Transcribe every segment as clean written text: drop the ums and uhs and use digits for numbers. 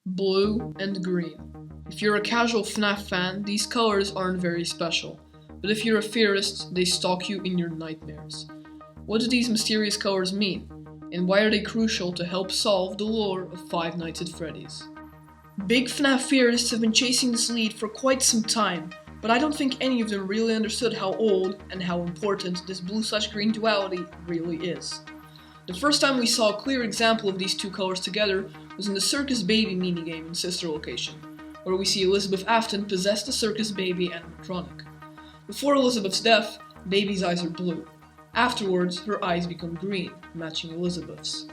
Blue and green. If you're a casual FNAF fan, these colors aren't very special, but if you're a theorist, they stalk you in your nightmares. What do these mysterious colors mean, and why are they crucial to help solve the lore of Five Nights at Freddy's? Big FNAF theorists have been chasing this lead for quite some time, but I don't think any of them really understood how old and how important this blue/green duality really is. The first time we saw a clear example of these two colors together was in the Circus Baby minigame in Sister Location, where we see Elizabeth Afton possess the Circus Baby animatronic. Before Elizabeth's death, Baby's eyes are blue. Afterwards, her eyes become green, matching Elizabeth's.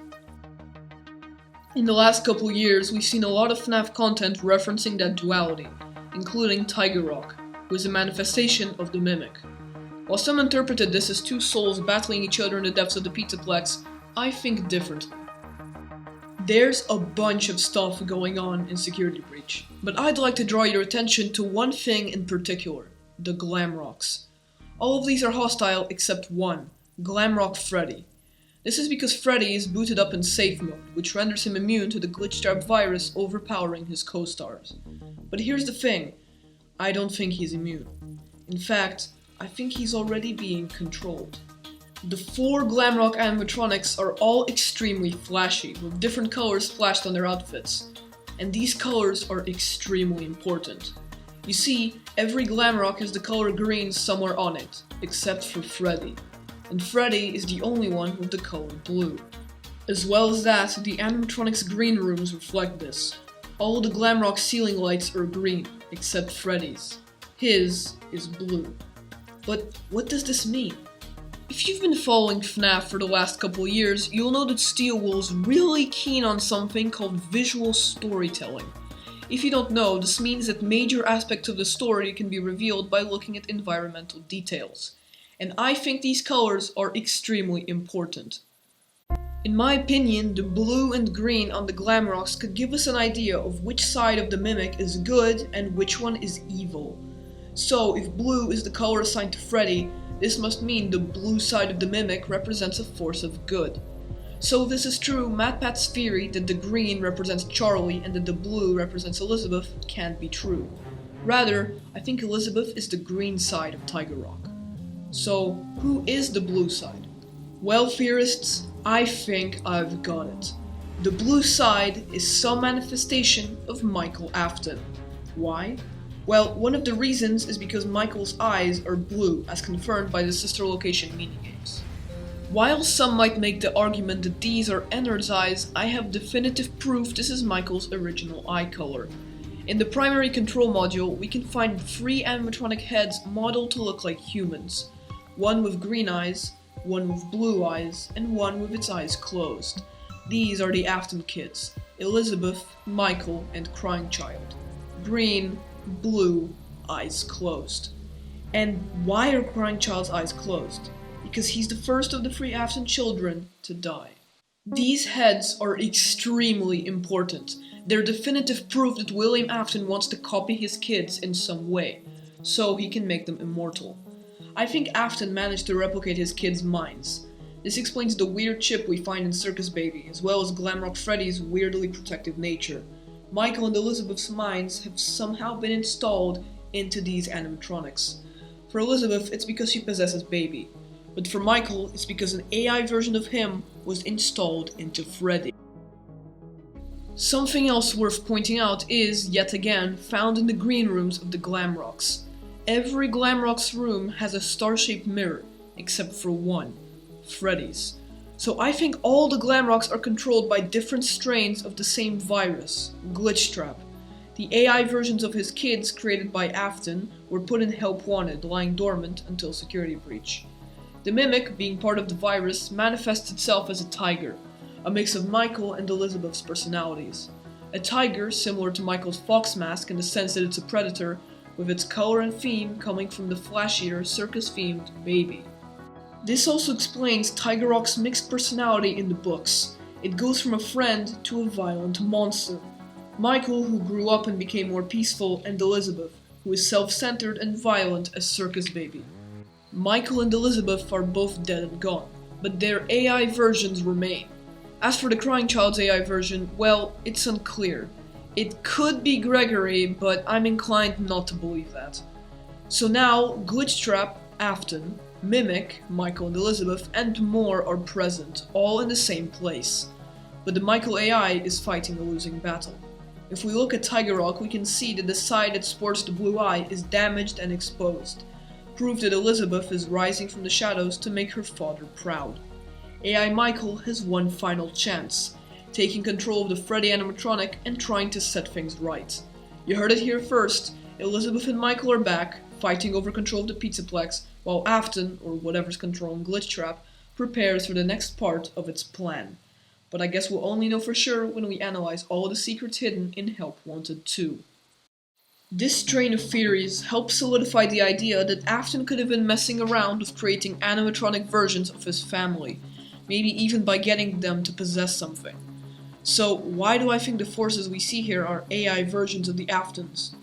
In the last couple years, we've seen a lot of FNAF content referencing that duality, including Tiger Rock, who is a manifestation of the Mimic. While some interpreted this as two souls battling each other in the depths of the Pizzaplex, I think differently. There's a bunch of stuff going on in Security Breach, but I'd like to draw your attention to one thing in particular, the Glamrocks. All of these are hostile except one, Glamrock Freddy. This is because Freddy is booted up in safe mode, which renders him immune to the glitch trap virus overpowering his co-stars. But here's the thing, I don't think he's immune. In fact, I think he's already being controlled. The four Glamrock animatronics are all extremely flashy, with different colors splashed on their outfits. And these colors are extremely important. You see, every Glamrock has the color green somewhere on it, except for Freddy. And Freddy is the only one with the color blue. As well as that, the animatronics' green rooms reflect this. All the Glamrock ceiling lights are green, except Freddy's. His is blue. But what does this mean? If you've been following FNAF for the last couple years, you'll know that Steelwool's really keen on something called visual storytelling. If you don't know, this means that major aspects of the story can be revealed by looking at environmental details. And I think these colors are extremely important. In my opinion, the blue and green on the Glamrocks could give us an idea of which side of the Mimic is good and which one is evil. So, if blue is the color assigned to Freddy, this must mean the blue side of the Mimic represents a force of good. So if this is true, MatPat's theory that the green represents Charlie and that the blue represents Elizabeth can't be true. Rather, I think Elizabeth is the green side of Tiger Rock. So, who is the blue side? Well, theorists, I think I've got it. The blue side is some manifestation of Michael Afton. Why? Well, one of the reasons is because Michael's eyes are blue, as confirmed by the Sister Location minigames. While some might make the argument that these are Ennard's eyes, I have definitive proof this is Michael's original eye color. In the primary control module, we can find 3 animatronic heads modeled to look like humans. One with green eyes, one with blue eyes, and one with its eyes closed. These are the Afton kids, Elizabeth, Michael, and Crying Child. Green, blue, eyes closed. And why are Crying Child's eyes closed? Because he's the first of the 3 Afton children to die. These heads are extremely important. They're definitive proof that William Afton wants to copy his kids in some way, so he can make them immortal. I think Afton managed to replicate his kids' minds. This explains the weird chip we find in Circus Baby, as well as Glamrock Freddy's weirdly protective nature. Michael and Elizabeth's minds have somehow been installed into these animatronics. For Elizabeth, it's because she possesses Baby. But for Michael, it's because an AI version of him was installed into Freddy. Something else worth pointing out is, yet again, found in the green rooms of the Glamrocks. Every Glamrock's room has a star-shaped mirror, except for one, Freddy's. So I think all the Glamrocks are controlled by different strains of the same virus, Glitch Trap. The AI versions of his kids created by Afton were put in Help Wanted, lying dormant until Security Breach. The Mimic, being part of the virus, manifests itself as a tiger, a mix of Michael and Elizabeth's personalities. A tiger, similar to Michael's fox mask in the sense that it's a predator, with its color and theme coming from the Flash Eater circus-themed Baby. This also explains Tiger Rock's mixed personality in the books. It goes from a friend to a violent monster. Michael, who grew up and became more peaceful, and Elizabeth, who is self-centered and violent as Circus Baby. Michael and Elizabeth are both dead and gone, but their AI versions remain. As for the Crying Child's AI version, well, it's unclear. It could be Gregory, but I'm inclined not to believe that. So now, Glitchtrap, Afton, Mimic, Michael and Elizabeth, and more are present, all in the same place. But the Michael AI is fighting a losing battle. If we look at Tiger Rock, we can see that the side that sports the blue eye is damaged and exposed. Proof that Elizabeth is rising from the shadows to make her father proud. AI Michael has one final chance, taking control of the Freddy animatronic and trying to set things right. You heard it here first, Elizabeth and Michael are back, fighting over control of the Pizzaplex, while Afton, or whatever's controlling Glitchtrap, prepares for the next part of its plan. But I guess we'll only know for sure when we analyze all of the secrets hidden in Help Wanted 2. This train of theories helps solidify the idea that Afton could have been messing around with creating animatronic versions of his family, maybe even by getting them to possess something. So why do I think the forces we see here are AI versions of the Aftons?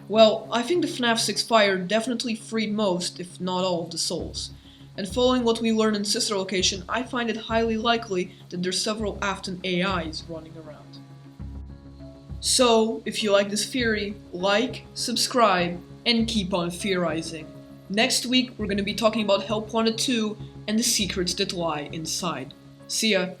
Well, I think the FNAF 6 fire definitely freed most, if not all, of the souls. And following what we learned in Sister Location, I find it highly likely that there's several Afton AIs running around. So, if you like this theory, like, subscribe, and keep on theorizing. Next week, we're going to be talking about Help Wanted 2 and the secrets that lie inside. See ya!